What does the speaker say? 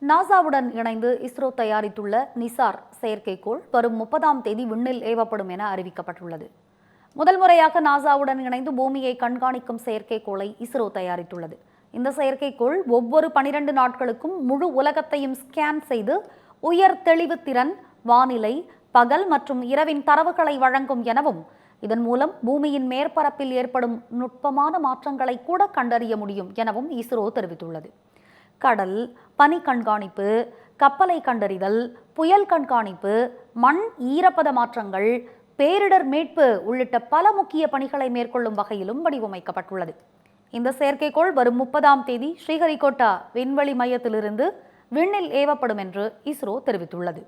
நாசாவுடன் இணைந்து இஸ்ரோ தயாரித்துள்ள நிசார் செயற்கைக்கோள் வரும் 30ஆம் தேதி விண்ணில் ஏவப்படும் என அறிவிக்கப்பட்டுள்ளது. முதல் முறையாக நாசாவுடன் இணைந்து பூமியை கண்காணிக்கும் செயற்கைக்கோளை இஸ்ரோ தயாரித்துள்ளது. இந்த செயற்கைக்கோள் ஒவ்வொரு 12 நாட்களுக்கும் முழு உலகத்தையும் ஸ்கேன் செய்து உயர் தெளிவு திறன், வானிலை, பகல் மற்றும் இரவின் தரவுகளை வழங்கும் எனவும், இதன் மூலம் பூமியின் மேற்பரப்பில் ஏற்படும் நுட்பமான மாற்றங்களை கூட கண்டறிய முடியும் எனவும் இஸ்ரோ தெரிவித்துள்ளது. கடல், பனி கண்காணிப்பு, கப்பலை கண்டறிதல், புயல் கண்காணிப்பு, மண் ஈரப்பத மாற்றங்கள், பேரிடர் மீட்பு உள்ளிட்ட பல முக்கிய பணிகளை மேற்கொள்ளும் வகையிலும் வடிவமைக்கப்பட்டுள்ளது. இந்த செயற்கைக்கோள் வரும் 30ஆம் தேதி ஸ்ரீஹரிகோட்டா விண்வெளி மையத்திலிருந்து விண்ணில் ஏவப்படும் என்று இஸ்ரோ தெரிவித்துள்ளது.